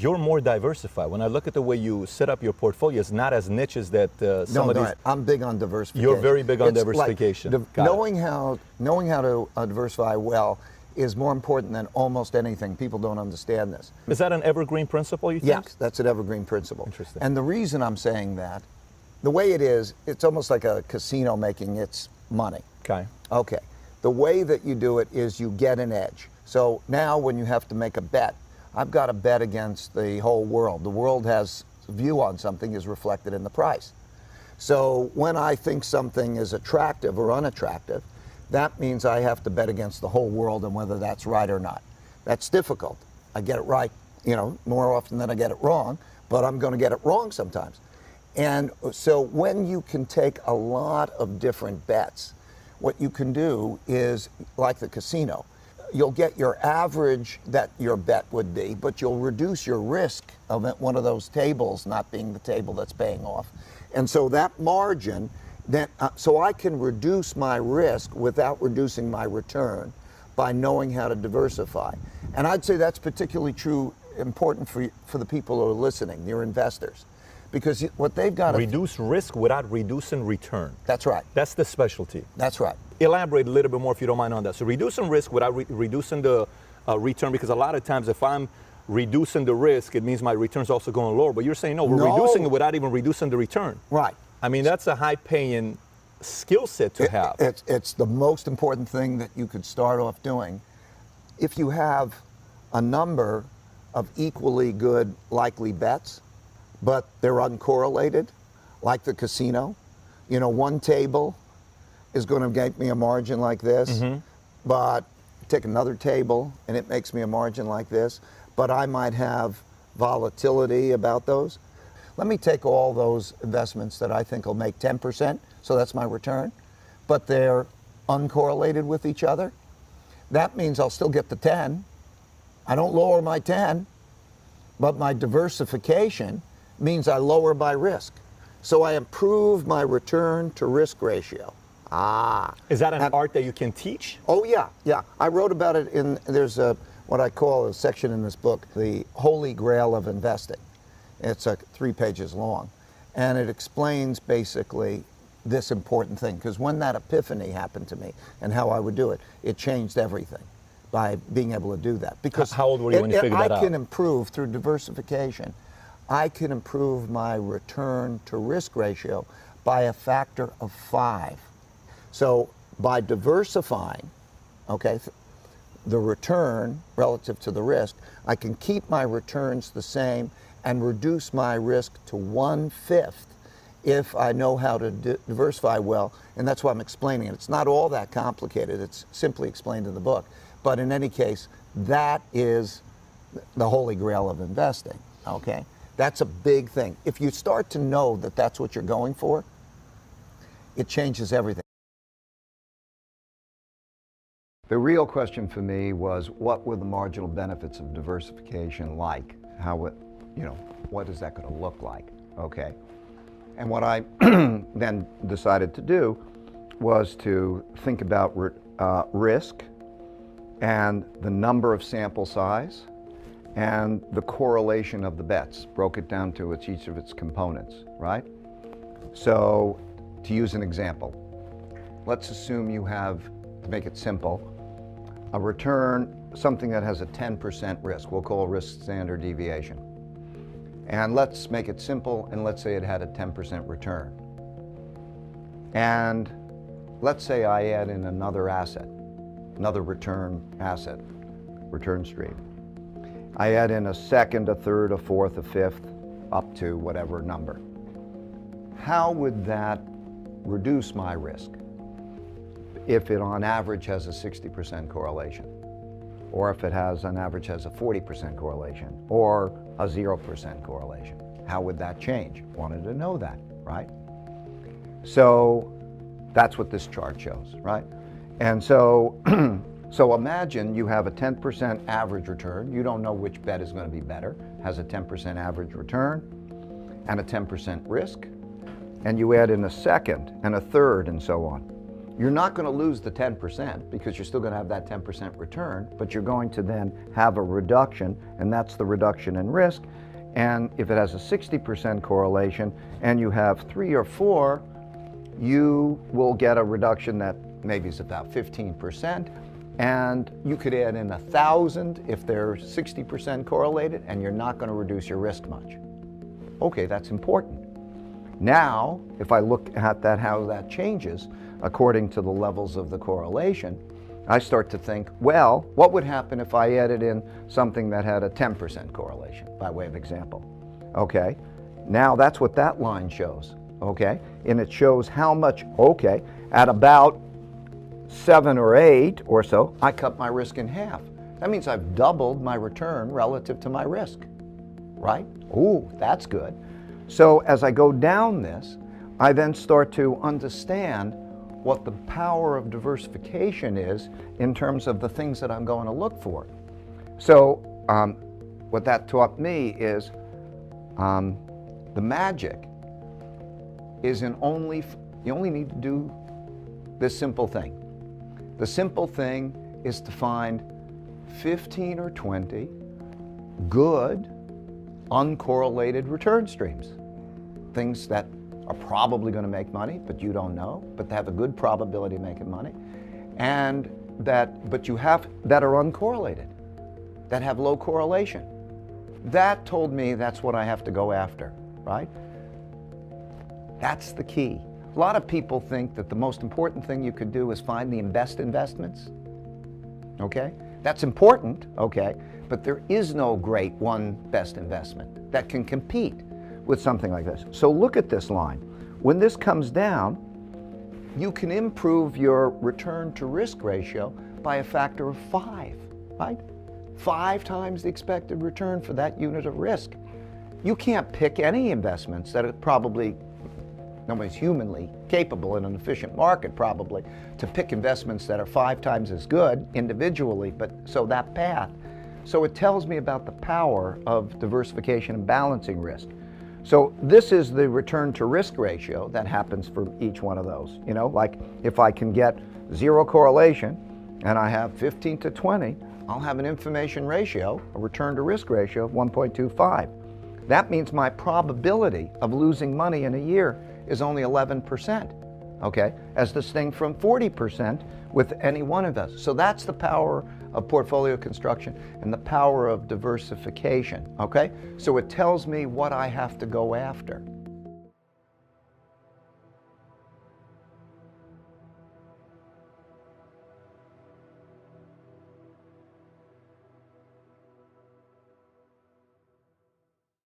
because you're more diversified. When I look at the way you set up your portfolio, it's not as niche as that some of these. I'm big on diversification. You're very big on It's diversification. Like knowing how to diversify well is more important than almost anything. People don't understand this. Is that an evergreen principle, you think? Yes, that's an evergreen principle. Interesting. And the reason I'm saying that, the way it is, it's almost like a casino making its money. Okay. Okay. The way that you do it is you get an edge. So now when you have to make a bet, I've got to bet against the whole world. The world has a view on something is reflected in the price. So when I think something is attractive or unattractive, that means I have to bet against the whole world and whether that's right or not. That's difficult. I get it right, more often than I get it wrong, but I'm going to get it wrong sometimes. And so when you can take a lot of different bets, what you can do is, like the casino, you'll get your average that your bet would be, but you'll reduce your risk of one of those tables not being the table that's paying off. And so that margin, so I can reduce my risk without reducing my return by knowing how to diversify. And I'd say that's particularly important for the people who are listening, your investors. Because what they've got to reduce risk without reducing return. That's right. That's the specialty. That's right. Elaborate a little bit more if you don't mind on that. So reducing risk without reducing the return, because a lot of times if I'm reducing the risk, it means my return's also going lower. But you're saying, no, we're reducing it without even reducing the return. Right. I mean, that's a high-paying skill set to have. It's the most important thing that you could start off doing. If you have a number of equally good likely bets, but they're uncorrelated, like the casino. One table is going to get me a margin like this, but take another table and it makes me a margin like this, but I might have volatility about those. Let me take all those investments that I think will make 10%, so that's my return, but they're uncorrelated with each other. That means I'll still get the 10. I don't lower my 10, but my diversification means I lower my risk. So I improve my return to risk ratio. Is that an art that you can teach? Oh yeah. I wrote about it there's what I call a section in this book, the Holy Grail of Investing. It's 3 pages long. And it explains basically this important thing, because when that epiphany happened to me and how I would do it, it changed everything by being able to do that. Because how old were you when you figured that out? I can improve through diversification. I can improve my return to risk ratio by a factor of 5. So by diversifying, the return relative to the risk, I can keep my returns the same and reduce my risk to 1/5 if I know how to diversify well. And that's why I'm explaining it. It's not all that complicated. It's simply explained in the book. But in any case, that is the holy grail of investing, okay? That's a big thing. If you start to know that that's what you're going for, it changes everything. The real question for me was, what were the marginal benefits of diversification like? What is that going to look like? Okay. And what I then decided to do was to think about risk and the number of sample size and the correlation of the bets, broke it down to each of its components, right? So, to use an example, let's assume you have, to make it simple, a return, something that has a 10% risk, we'll call risk standard deviation. And let's make it simple, and let's say it had a 10% return. And let's say I add in another asset, another return asset, return stream. I add in a second, a third, a fourth, a fifth, up to whatever number. How would that reduce my risk if it on average has a 60% correlation? Or if it has on average has a 40% correlation, or a 0% correlation? How would that change? Wanted to know that, right? So that's what this chart shows, right? And so, so imagine you have a 10% average return. You don't know which bet is going to be better. Has a 10% average return and a 10% risk. And you add in a second and a third and so on. You're not going to lose the 10% because you're still going to have that 10% return, but you're going to then have a reduction, and that's the reduction in risk. And if it has a 60% correlation and you have 3 or 4, you will get a reduction that maybe is about 15%. And you could add in 1,000 if they're 60% correlated, and you're not going to reduce your risk much. Okay, that's important. Now, if I look at that, how that changes according to the levels of the correlation, I start to think, well, what would happen if I added in something that had a 10% correlation, by way of example? Okay, now that's what that line shows, okay? And it shows how much, okay, at about 7 or 8 or so, I cut my risk in half. That means I've doubled my return relative to my risk, right? Ooh, that's good. So as I go down this, I then start to understand what the power of diversification is in terms of the things that I'm going to look for. So what that taught me is the magic is you only need to do this simple thing. The simple thing is to find 15 or 20 good, uncorrelated return streams. Things that are probably going to make money, but you don't know, but they have a good probability of making money, and that are uncorrelated, that have low correlation. That told me that's what I have to go after, right? That's the key. A lot of people think that the most important thing you could do is find the best investments, okay? That's important, okay, but there is no great one best investment that can compete with something like this. So look at this line. When this comes down, you can improve your return to risk ratio by a factor of 5, right? 5 times the expected return for that unit of risk. You can't pick any investments that are probably, nobody's humanly capable in an efficient market probably to pick investments that are 5 times as good individually, but so that path. So it tells me about the power of diversification and balancing risk. So this is the return to risk ratio that happens for each one of those. You know, like if I can get 0 correlation and I have 15 to 20, I'll have an information ratio, a return to risk ratio of 1.25. That means my probability of losing money in a year is only 11%, okay? As distinct from 40% with any one of us. So that's the power of portfolio construction and the power of diversification, okay? So it tells me what I have to go after.